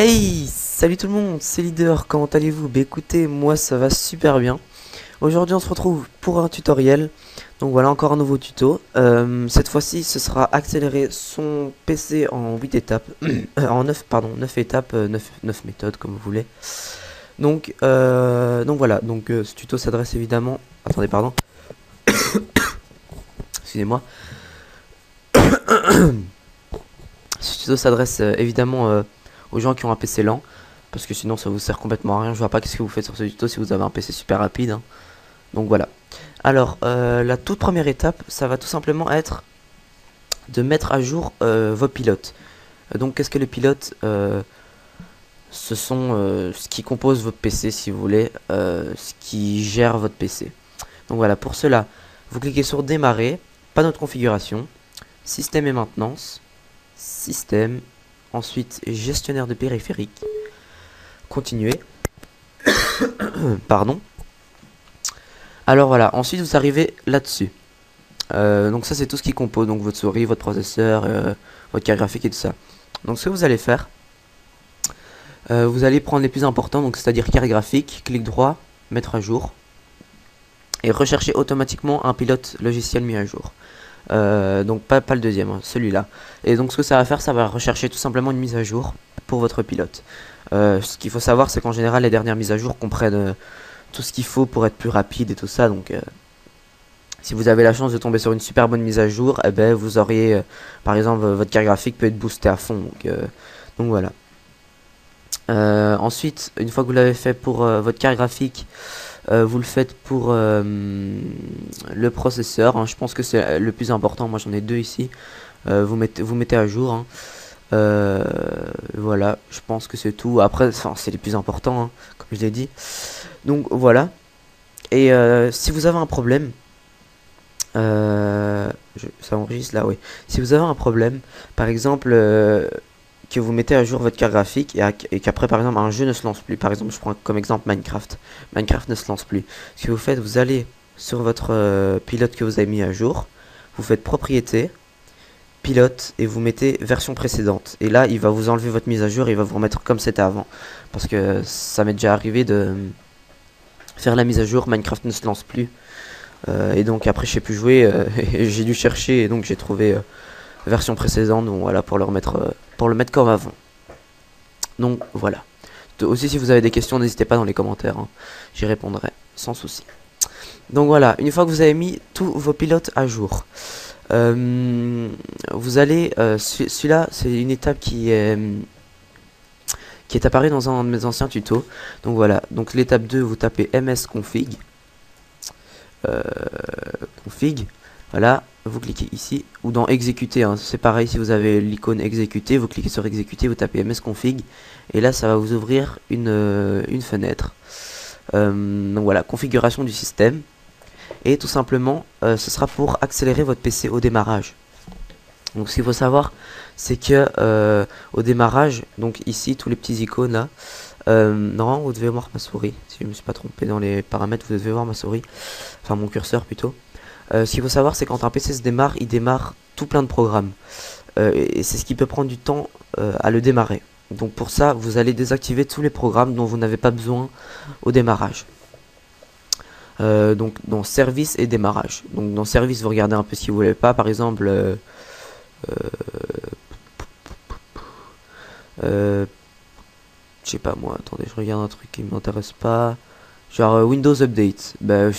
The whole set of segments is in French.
Hey, salut tout le monde, c'est Leader, comment allez-vous? Bah écoutez, moi ça va super bien. Aujourd'hui on se retrouve pour un tutoriel. Donc voilà, encore un nouveau tuto. Cette fois-ci ce sera accélérer son PC en 8 étapes. En 9, pardon, 9 étapes, 9 méthodes comme vous voulez. Donc voilà, ce tuto s'adresse évidemment... Attendez, pardon. Excusez-moi. Ce tuto s'adresse évidemment aux gens qui ont un PC lent. Parce que sinon ça vous sert complètement à rien. Je vois pas qu'est-ce que vous faites sur ce tuto si vous avez un PC super rapide, hein. Donc voilà. Alors la toute première étape, ça va tout simplement être de mettre à jour vos pilotes. Donc qu'est-ce que les pilotes? Ce sont ce qui compose votre PC, si vous voulez, ce qui gère votre PC. Donc voilà, pour cela, vous cliquez sur démarrer, panneau de configuration, système et maintenance, système, ensuite gestionnaire de périphériques, continuer. Pardon. Alors voilà, ensuite vous arrivez là-dessus. Donc ça c'est tout ce qui compose, donc votre souris, votre processeur, votre carte graphique et tout ça. Donc ce que vous allez faire, vous allez prendre les plus importants, donc c'est-à-dire carte graphique, clic droit, mettre à jour, et rechercher automatiquement un pilote logiciel mis à jour. Donc pas le deuxième, hein, celui-là. Et donc ce que ça va faire, ça va rechercher tout simplement une mise à jour pour votre pilote. Ce qu'il faut savoir, c'est qu'en général les dernières mises à jour comprennent tout ce qu'il faut pour être plus rapide et tout ça. Donc si vous avez la chance de tomber sur une super bonne mise à jour, eh ben vous auriez par exemple votre carte graphique peut être boostée à fond. Donc voilà. Ensuite, une fois que vous l'avez fait pour votre carte graphique, vous le faites pour le processeur, hein. Je pense que c'est le plus important. Moi j'en ai deux ici. Vous mettez à jour, hein. Voilà, je pense que c'est tout. Après, c'est les plus importants, hein, comme je l'ai dit. Donc voilà. Et si vous avez un problème, ça enregistre là, oui. Si vous avez un problème, par exemple, que vous mettez à jour votre carte graphique et qu'après, par exemple, un jeu ne se lance plus. Par exemple, je prends comme exemple Minecraft. Minecraft ne se lance plus. Ce que vous faites, vous allez sur votre pilote que vous avez mis à jour, vous faites propriété, pilote, et vous mettez version précédente. Et là, il va vous enlever votre mise à jour et il va vous remettre comme c'était avant. Parce que ça m'est déjà arrivé de faire la mise à jour, Minecraft ne se lance plus. Et donc après je sais plus jouer, et j'ai dû chercher et donc j'ai trouvé version précédente, donc voilà, pour le mettre comme avant. Donc voilà. Aussi si vous avez des questions, n'hésitez pas dans les commentaires, hein. J'y répondrai sans souci. Donc voilà, une fois que vous avez mis tous vos pilotes à jour, vous allez, celui-là c'est une étape qui est apparue dans un de mes anciens tutos. Donc voilà, donc l'étape 2, vous tapez msconfig. Config, voilà, vous cliquez ici ou dans exécuter, hein, c'est pareil. Si vous avez l'icône exécuter, vous cliquez sur exécuter, vous tapez msconfig et là ça va vous ouvrir une fenêtre. Donc voilà, configuration du système, et tout simplement ce sera pour accélérer votre PC au démarrage. Donc ce qu'il faut savoir, c'est que au démarrage, donc ici tous les petits icônes là, normalement vous devez voir ma souris. Si je me suis pas trompé dans les paramètres, vous devez voir ma souris, enfin mon curseur plutôt. Ce qu'il faut savoir, c'est quand un PC se démarre, il démarre tout plein de programmes, et c'est ce qui peut prendre du temps à le démarrer. Donc pour ça, vous allez désactiver tous les programmes dont vous n'avez pas besoin au démarrage. Donc dans service et démarrage. Donc dans service, vous regardez un peu ce que vous voulez pas. Par exemple, je sais pas moi, attendez, je regarde un truc qui m'intéresse pas. Genre Windows Update. Ben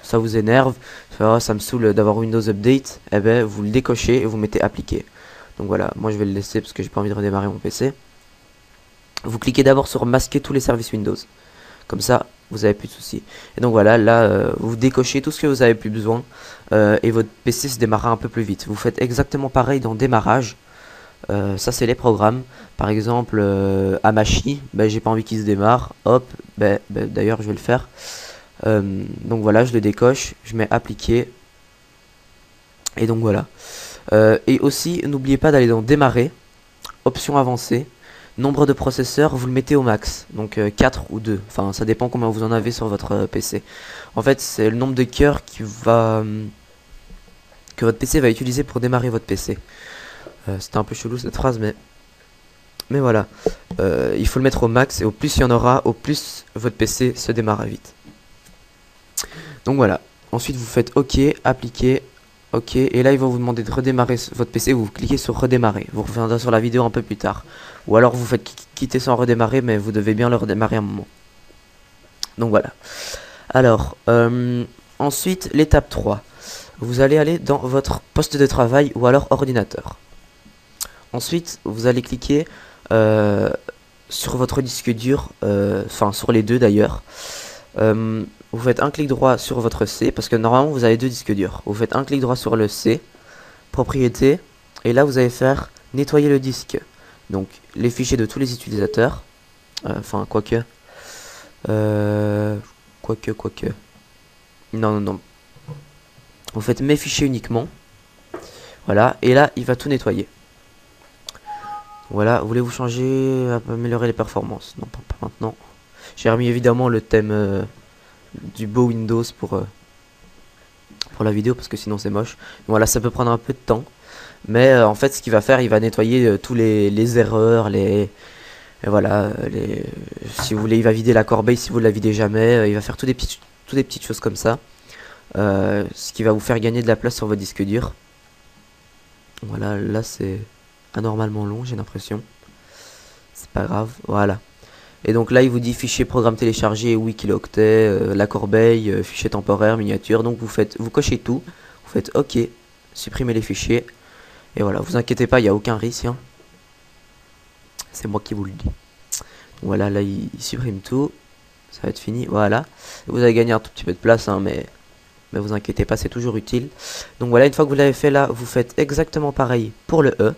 ça vous énerve, ça me saoule d'avoir Windows Update. Eh ben vous le décochez et vous mettez appliquer. Donc voilà, moi je vais le laisser parce que j'ai pas envie de redémarrer mon PC. Vous cliquez d'abord sur masquer tous les services Windows. Comme ça, vous avez plus de soucis. Et donc voilà, là vous décochez tout ce que vous avez plus besoin, et votre PC se démarrera un peu plus vite. Vous faites exactement pareil dans démarrage. Ça c'est les programmes. Par exemple Amashi, ben, j'ai pas envie qu'il se démarre. Hop, d'ailleurs je vais le faire. Donc voilà, je le décoche, je mets appliquer. Et donc voilà. Et aussi n'oubliez pas d'aller dans démarrer, options avancées, nombre de processeurs, vous le mettez au max. Donc 4 ou 2, enfin ça dépend combien vous en avez sur votre PC. En fait c'est le nombre de cœurs que votre PC va utiliser pour démarrer votre PC. C'était un peu chelou cette phrase, mais Mais voilà, il faut le mettre au max, et au plus il y en aura, au plus votre PC se démarre vite. Donc voilà, ensuite vous faites OK, appliquer, OK, et là il va vous demander de redémarrer votre PC, vous cliquez sur redémarrer, vous reviendrez sur la vidéo un peu plus tard. Ou alors vous faites quitter sans redémarrer, mais vous devez bien le redémarrer un moment. Donc voilà. Alors, ensuite l'étape 3. Vous allez aller dans votre poste de travail ou alors ordinateur. Ensuite, vous allez cliquer sur votre disque dur, enfin sur les deux d'ailleurs. Vous faites un clic droit sur votre C, parce que normalement vous avez deux disques durs. Vous faites un clic droit sur le C, propriété, et là vous allez faire nettoyer le disque. Donc les fichiers de tous les utilisateurs, enfin quoique, non. Vous faites mes fichiers uniquement, voilà, et là il va tout nettoyer. Voilà, voulez-vous changer, améliorer les performances? Non, pas maintenant. J'ai remis évidemment le thème du beau Windows pour la vidéo, parce que sinon c'est moche. Voilà, ça peut prendre un peu de temps. Mais en fait, ce qu'il va faire, il va nettoyer tous les erreurs, et voilà, si vous voulez, il va vider la corbeille si vous la videz jamais. Il va faire toutes des petites choses comme ça. Ce qui va vous faire gagner de la place sur votre disque dur. Voilà, là c'est anormalement long, j'ai l'impression. C'est pas grave, voilà. Et donc là il vous dit fichier programme téléchargé, oui kilooctets, la corbeille, fichier temporaire, miniature. Donc vous cochez tout, vous faites OK, supprimez les fichiers. Et voilà, vous inquiétez pas, il n'y a aucun risque, hein. C'est moi qui vous le dis. Voilà, là il supprime tout, ça va être fini, voilà. Vous avez gagné un tout petit peu de place, hein, mais vous inquiétez pas, c'est toujours utile. Donc voilà, une fois que vous l'avez fait là, vous faites exactement pareil pour le E.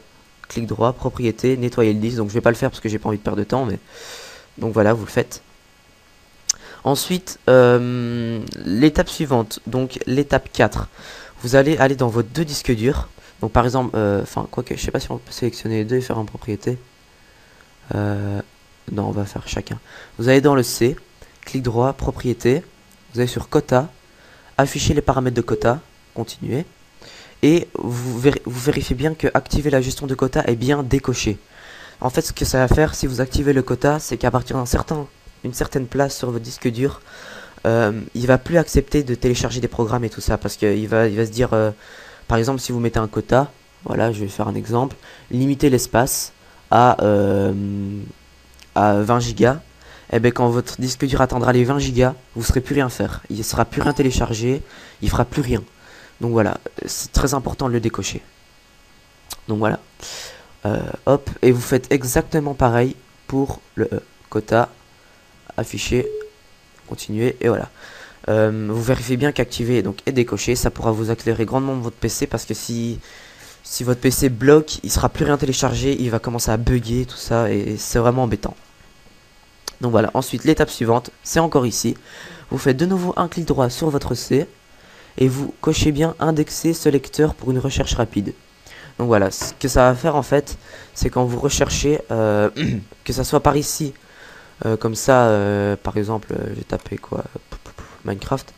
Clic droit, propriété, nettoyer le disque. Donc je vais pas le faire parce que j'ai pas envie de perdre de temps, mais donc voilà, vous le faites. Ensuite, l'étape suivante, donc l'étape 4. Vous allez aller dans vos deux disques durs. Donc par exemple, enfin quoique, je sais pas si on peut sélectionner les deux et faire en propriété. Non, on va faire chacun. Vous allez dans le C, clic droit, propriété. Vous allez sur quota, afficher les paramètres de quota, continuer. Et vous vérifiez bien que activer la gestion de quota est bien décoché. En fait, ce que ça va faire si vous activez le quota, c'est qu'à partir d'une certaine place sur votre disque dur, il va plus accepter de télécharger des programmes et tout ça, parce qu'il va se dire, par exemple, si vous mettez un quota, voilà, je vais faire un exemple, limiter l'espace à 20 gigas. Et bien quand votre disque dur atteindra les 20 gigas, vous ne saurez plus rien faire. Il ne sera plus rien téléchargé, il fera plus rien. Donc voilà, c'est très important de le décocher. Donc voilà. Hop, et vous faites exactement pareil pour le quota, afficher, continuer, et voilà. Vous vérifiez bien qu'activer donc est décoché, ça pourra vous accélérer grandement votre PC, parce que si votre PC bloque, il sera plus rien téléchargé, il va commencer à bugger, tout ça, et c'est vraiment embêtant. Donc voilà, ensuite l'étape suivante, c'est encore ici. Vous faites de nouveau un clic droit sur votre C, et vous cochez bien indexer ce lecteur pour une recherche rapide. Donc voilà, ce que ça va faire en fait, c'est quand vous recherchez, que ça soit par ici, comme ça, par exemple, j'ai tapé quoi, Minecraft,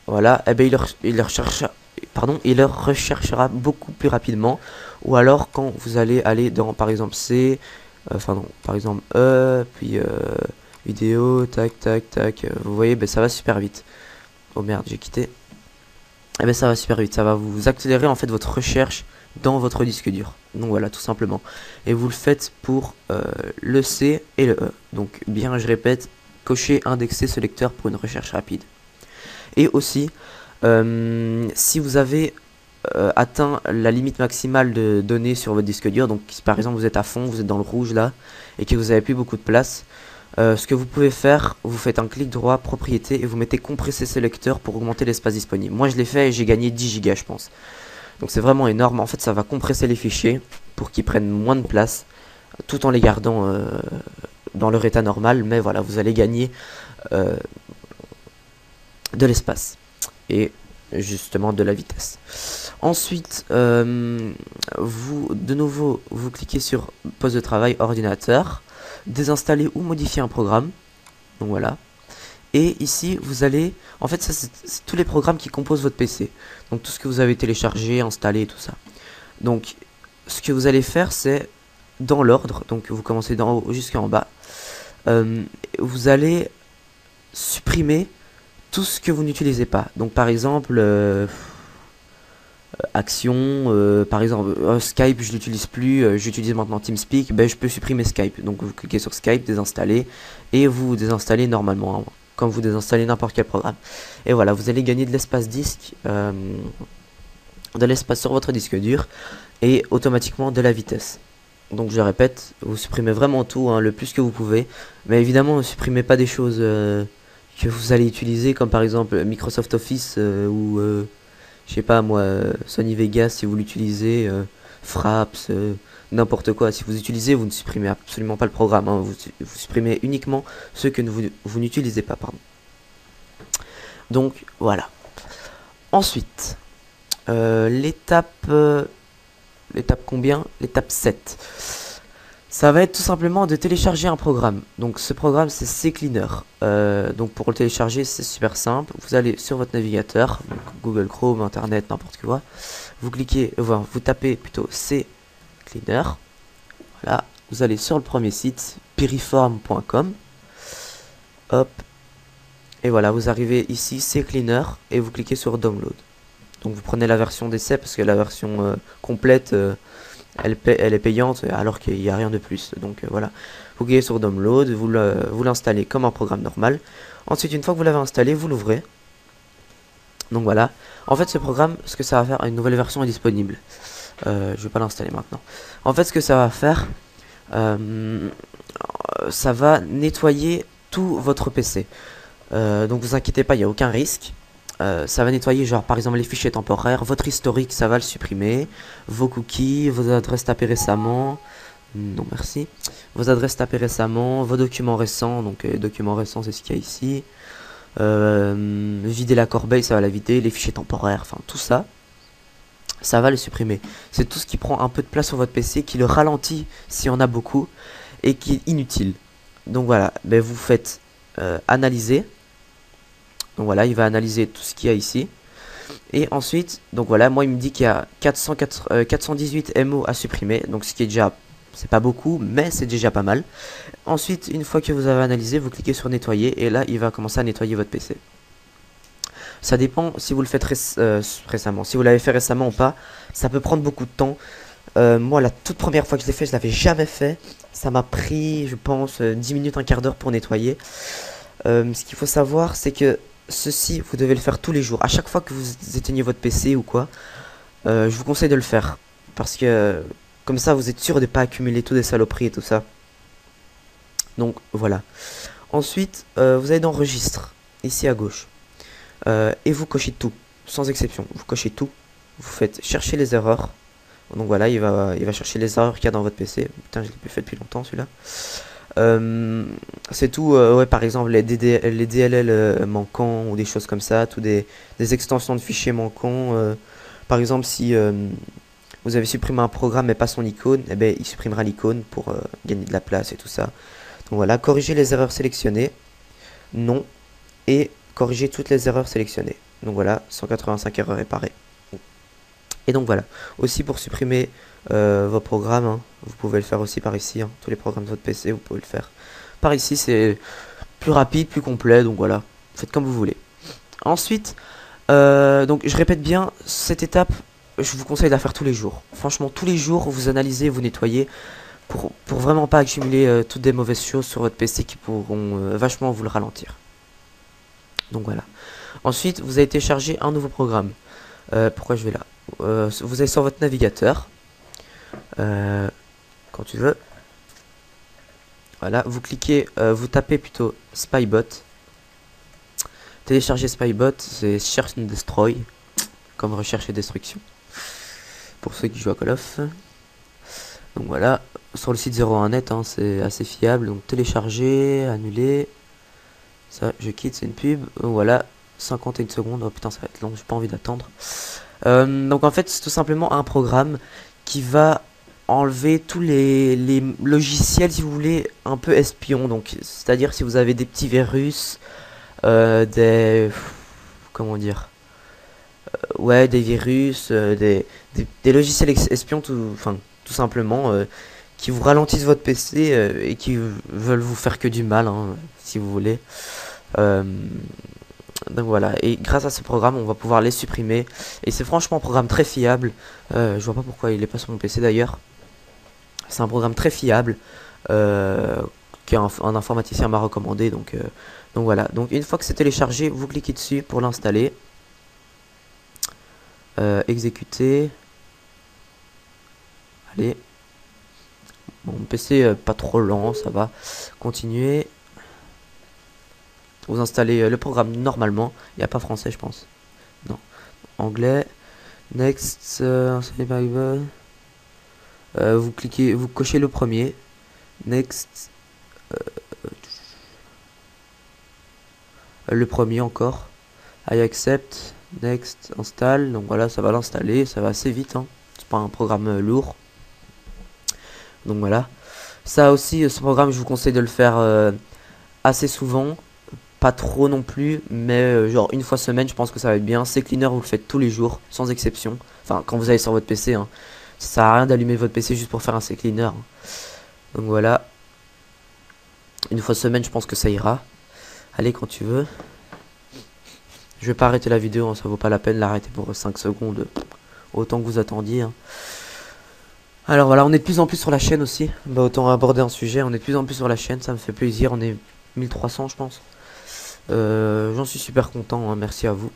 voilà, et bien il le recherchera beaucoup plus rapidement. Ou alors quand vous allez aller dans par exemple C, enfin non, par exemple puis vidéo, tac, vous voyez, ben ça va super vite. Oh merde, j'ai quitté. Et ben ça va super vite, ça va vous accélérer en fait votre recherche dans votre disque dur. Donc voilà, tout simplement. Et vous le faites pour le C et le E. Donc bien, je répète, cocher, indexer ce lecteur pour une recherche rapide. Et aussi, si vous avez atteint la limite maximale de données sur votre disque dur, donc si par exemple vous êtes à fond, vous êtes dans le rouge là, et que vous n'avez plus beaucoup de place, ce que vous pouvez faire, vous faites un clic droit, propriété, et vous mettez compresser ce lecteur pour augmenter l'espace disponible. Moi je l'ai fait et j'ai gagné 10 gigas je pense. Donc c'est vraiment énorme, en fait ça va compresser les fichiers pour qu'ils prennent moins de place, tout en les gardant dans leur état normal, mais voilà, vous allez gagner de l'espace et justement de la vitesse. Ensuite, de nouveau, vous cliquez sur poste de travail, ordinateur, désinstaller ou modifier un programme. Donc voilà. Et ici, vous allez... En fait, ça, c'est tous les programmes qui composent votre PC. Donc tout ce que vous avez téléchargé, installé, tout ça. Donc, ce que vous allez faire, c'est dans l'ordre, donc vous commencez d'en haut jusqu'en bas. Vous allez supprimer tout ce que vous n'utilisez pas. Donc par exemple, Action, par exemple, Skype, je l'utilise plus, j'utilise maintenant TeamSpeak, ben je peux supprimer Skype. Donc vous cliquez sur Skype, désinstaller, et vous désinstallez normalement, hein, comme vous désinstallez n'importe quel programme. Et voilà, vous allez gagner de l'espace disque, de l'espace sur votre disque dur, et automatiquement de la vitesse. Donc je répète, vous supprimez vraiment tout, hein, le plus que vous pouvez, mais évidemment ne supprimez pas des choses que vous allez utiliser, comme par exemple Microsoft Office ou je sais pas moi, Sony Vegas si vous l'utilisez, Fraps, n'importe quoi. Si vous utilisez, vous ne supprimez absolument pas le programme, hein, vous supprimez uniquement ceux que vous n'utilisez pas, pardon. Donc voilà. Ensuite, l'étape combien? L'étape 7. Ça va être tout simplement de télécharger un programme. Donc ce programme c'est CCleaner. Donc pour le télécharger c'est super simple. Vous allez sur votre navigateur, donc Google Chrome, Internet, n'importe quoi. Vous cliquez, vous tapez plutôt CCleaner. Voilà. Vous allez sur le premier site, piriform.com. Hop. Et voilà, vous arrivez ici, CCleaner, et vous cliquez sur Download. Donc vous prenez la version d'essai parce que la version complète elle est payante alors qu'il n'y a rien de plus. Donc voilà, vous cliquez sur Download, vous l'installez comme un programme normal. Ensuite, une fois que vous l'avez installé, vous l'ouvrez. Donc voilà, en fait ce programme, ce que ça va faire, une nouvelle version est disponible. Je vais pas l'installer maintenant. En fait ce que ça va faire, ça va nettoyer tout votre PC. Donc vous inquiétez pas, il n'y a aucun risque. Ça va nettoyer genre par exemple les fichiers temporaires, votre historique ça va le supprimer, vos cookies, vos adresses tapées récemment, non merci, vos adresses tapées récemment, vos documents récents, donc les documents récents c'est ce qu'il y a ici, vider la corbeille ça va la vider, les fichiers temporaires, enfin tout ça, ça va le supprimer. C'est tout ce qui prend un peu de place sur votre PC, qui le ralentit s'il y en a beaucoup, et qui est inutile. Donc voilà, ben vous faites analyser. Donc voilà, il va analyser tout ce qu'il y a ici. Et ensuite, donc voilà, moi il me dit qu'il y a 418 MO à supprimer. Donc ce qui est déjà, c'est pas beaucoup, mais c'est déjà pas mal. Ensuite, une fois que vous avez analysé, vous cliquez sur nettoyer. Et là, il va commencer à nettoyer votre PC. Ça dépend si vous le faites récemment. Si vous l'avez fait récemment ou pas, ça peut prendre beaucoup de temps. Moi, la toute première fois que je l'ai fait, je l'avais jamais fait. Ça m'a pris, je pense, 10 minutes, un quart d'heure pour nettoyer. Ce qu'il faut savoir, c'est que ceci, vous devez le faire tous les jours. À chaque fois que vous éteignez votre PC ou quoi, je vous conseille de le faire. Parce que, comme ça, vous êtes sûr de ne pas accumuler toutes des saloperies et tout ça. Donc, voilà. Ensuite, vous allez dans Registre, ici à gauche. Et vous cochez tout, sans exception. Vous cochez tout. Vous faites chercher les erreurs. Donc voilà, il va chercher les erreurs qu'il y a dans votre PC. Putain, je l'ai plus fait depuis longtemps, celui-là. C'est tout, ouais, par exemple les DLL manquants ou des choses comme ça, tout des extensions de fichiers manquants. Par exemple, si vous avez supprimé un programme mais pas son icône, eh ben, il supprimera l'icône pour gagner de la place et tout ça. Donc voilà, corriger les erreurs sélectionnées, non, et corriger toutes les erreurs sélectionnées. Donc voilà, 185 erreurs réparées. Et donc voilà, aussi pour supprimer vos programmes, hein, vous pouvez le faire aussi par ici, hein, tous les programmes de votre PC, vous pouvez le faire. Par ici, c'est plus rapide, plus complet, donc voilà, faites comme vous voulez. Ensuite, donc je répète bien, cette étape, je vous conseille de la faire tous les jours. Franchement, tous les jours, vous analysez, vous nettoyez, pour vraiment pas accumuler toutes des mauvaises choses sur votre PC qui pourront vachement vous le ralentir. Donc voilà. Ensuite, vous allez télécharger un nouveau programme. Pourquoi je vais là? Vous allez sur votre navigateur, quand tu veux. Voilà, vous cliquez, vous tapez plutôt Spybot. Télécharger Spybot, c'est Search and Destroy, comme recherche et destruction, pour ceux qui jouent à Call of. Donc voilà, sur le site 01net, hein, c'est assez fiable. Donc télécharger, annuler. Ça, je quitte, c'est une pub. Voilà, 51 secondes. Oh putain, ça va être long, j'ai pas envie d'attendre. Donc en fait, c'est tout simplement un programme qui va enlever tous les logiciels, si vous voulez, un peu espions. Donc, c'est-à-dire si vous avez des petits virus, comment dire, ouais, des virus, des logiciels espions, tout simplement, qui vous ralentissent votre PC et qui veulent vous faire que du mal, hein, si vous voulez. Euh, donc voilà, et grâce à ce programme, on va pouvoir les supprimer. Et c'est franchement un programme très fiable. Je vois pas pourquoi il est pas sur mon PC d'ailleurs. C'est un programme très fiable qu'un informaticien m'a recommandé. Donc voilà. Donc une fois que c'est téléchargé, vous cliquez dessus pour l'installer. Exécuter. Allez. Bon, mon PC pas trop lent, ça va. Continuer. Vous installez le programme normalement. Il n'y a pas français, je pense. Non. Anglais. Next. Vous cliquez, vous cochez le premier. Next. Le premier encore. I accept. Next. Install. Donc voilà, ça va l'installer. Ça va assez vite. Hein. C'est pas un programme lourd. Donc voilà. Ça aussi, ce programme, je vous conseille de le faire assez souvent. Pas trop non plus, mais genre une fois semaine, je pense que ça va être bien. CCleaner, vous le faites tous les jours, sans exception. Enfin, quand vous allez sur votre PC, hein. Ça sert à rien d'allumer votre PC juste pour faire un CCleaner, hein. Donc voilà. Une fois semaine, je pense que ça ira. Allez, quand tu veux. Je vais pas arrêter la vidéo, hein, ça vaut pas la peine l'arrêter pour 5 secondes. Autant que vous attendiez, hein. Alors voilà, on est de plus en plus sur la chaîne aussi. Bah, autant aborder un sujet, on est de plus en plus sur la chaîne, ça me fait plaisir. On est 1300, je pense. J'en suis super content, hein, merci à vous.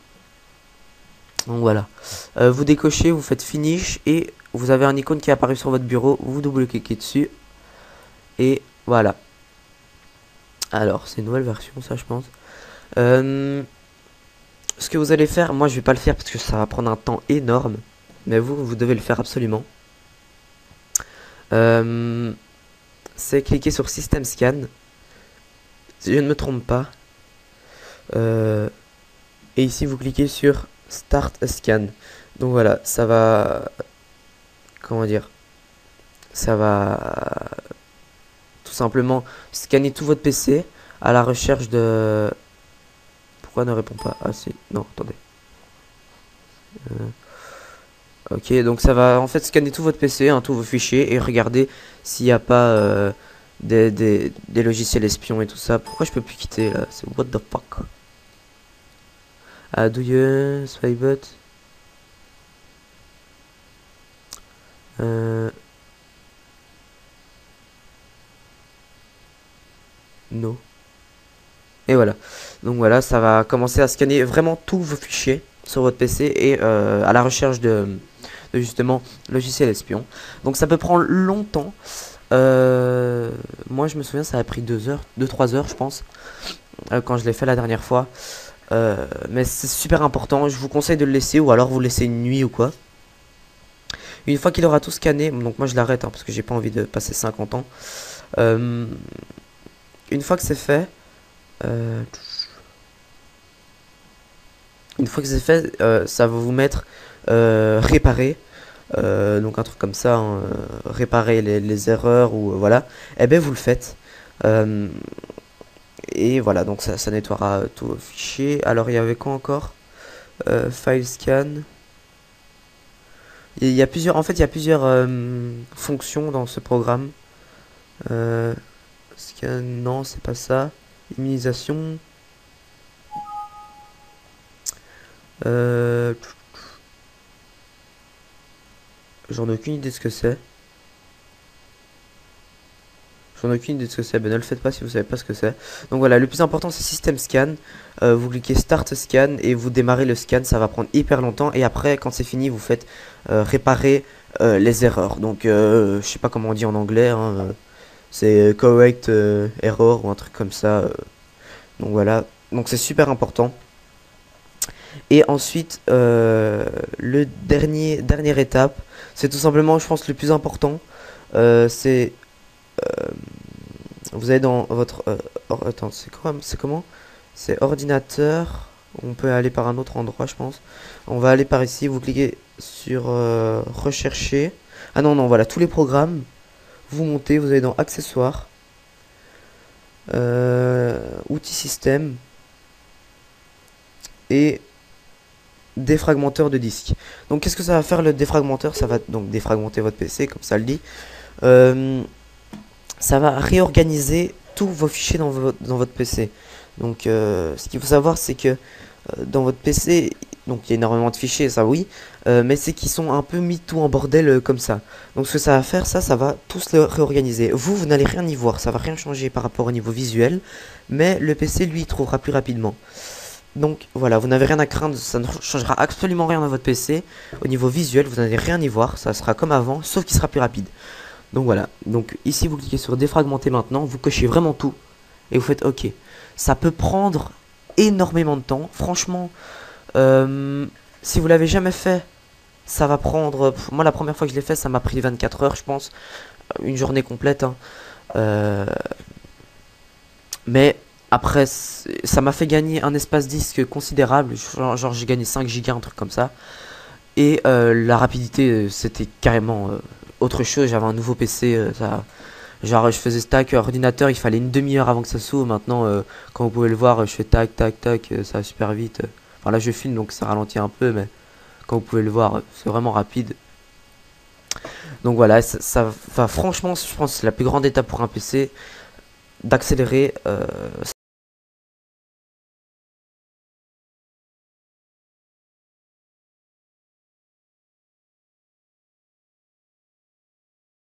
Donc voilà. Vous décochez, vous faites finish et vous avez un icône qui apparaît sur votre bureau. Vous double-cliquez dessus. Et voilà. Alors, c'est une nouvelle version, ça, je pense. Ce que vous allez faire, moi je vais pas le faire parce que ça va prendre un temps énorme. Mais vous devez le faire absolument. C'est cliquer sur System Scan. Si je ne me trompe pas. Et ici vous cliquez sur Start a Scan. Donc voilà, ça va... Comment dire? Ça va tout simplement scanner tout votre PC à la recherche de... Pourquoi ne répond pas? Ah si, non, attendez. Ok, donc ça va en fait scanner tout votre PC, hein, tous vos fichiers et regarder s'il n'y a pas des logiciels espions et tout ça. Pourquoi je peux plus quitter là? C'est what the fuck? Ah, do you Spybot? No. Et voilà. Donc voilà, ça va commencer à scanner vraiment tous vos fichiers sur votre PC et à la recherche de justement logiciels espions. Donc ça peut prendre longtemps. Moi je me souviens ça a pris 2 heures, 2-3 heures je pense, quand je l'ai fait la dernière fois. Mais c'est super important, je vous conseille de le laisser ou alors vous le laissez une nuit ou quoi. Une fois qu'il aura tout scanné, donc moi je l'arrête hein, parce que j'ai pas envie de passer 50 ans. Une fois que c'est fait, ça va vous mettre réparer. Donc un truc comme ça, hein, réparer les erreurs ou voilà. Et ben vous le faites. Et voilà, donc ça nettoiera tous vos fichiers. Alors il y avait quoi encore? File scan. Il y a plusieurs, en fait il y a plusieurs fonctions dans ce programme. Scan, non c'est pas ça. Immunisation. J'en ai aucune idée de ce que c'est. J'en ai aucune idée de ce que c'est. Ben ne le faites pas si vous savez pas ce que c'est. Donc voilà, le plus important c'est System Scan. Vous cliquez Start Scan et vous démarrez le scan. Ça va prendre hyper longtemps. Et après, quand c'est fini, vous faites réparer les erreurs. Donc je sais pas comment on dit en anglais. Hein, c'est correct error ou un truc comme ça. Donc voilà. Donc c'est super important. Et ensuite, le dernière étape, c'est tout simplement, je pense, le plus important. C'est vous allez dans votre attends, c'est comment? C'est ordinateur. On peut aller par un autre endroit, je pense. On va aller par ici. Vous cliquez sur rechercher. Ah non, non, voilà, tous les programmes. Vous montez, vous allez dans accessoires, outils système et défragmenteur de disque. Donc qu'est-ce que ça va faire le défragmenteur? Ça va donc défragmenter votre PC, comme ça le dit. ça va réorganiser tous vos fichiers dans votre PC. Donc ce qu'il faut savoir, c'est que dans votre PC, donc il y a énormément de fichiers, ça oui, mais c'est qu'ils sont un peu mis tout en bordel comme ça. Donc ce que ça va faire, ça va tous le réorganiser. Vous n'allez rien y voir, ça va rien changer par rapport au niveau visuel, mais le PC lui il trouvera plus rapidement. Donc voilà, vous n'avez rien à craindre, ça ne changera absolument rien dans votre PC. Au niveau visuel, vous n'allez rien y voir, ça sera comme avant, sauf qu'il sera plus rapide. Donc voilà, donc ici vous cliquez sur défragmenter maintenant, vous cochez vraiment tout, et vous faites OK. Ça peut prendre énormément de temps, franchement, si vous l'avez jamais fait, ça va prendre, moi la première fois que je l'ai fait, ça m'a pris 24 heures je pense, une journée complète, hein. Euh, mais après, ça m'a fait gagner un espace disque considérable, genre j'ai gagné 5 gigas, un truc comme ça. Et la rapidité, c'était carrément autre chose. J'avais un nouveau PC, genre je faisais stack ordinateur, il fallait une demi-heure avant que ça s'ouvre. Maintenant, quand vous pouvez le voir, je fais tac, tac, tac, ça va super vite. Enfin là, je filme donc ça ralentit un peu, mais quand vous pouvez le voir, c'est vraiment rapide. Donc voilà, ça va franchement, je pense que c'est la plus grande étape pour un PC d'accélérer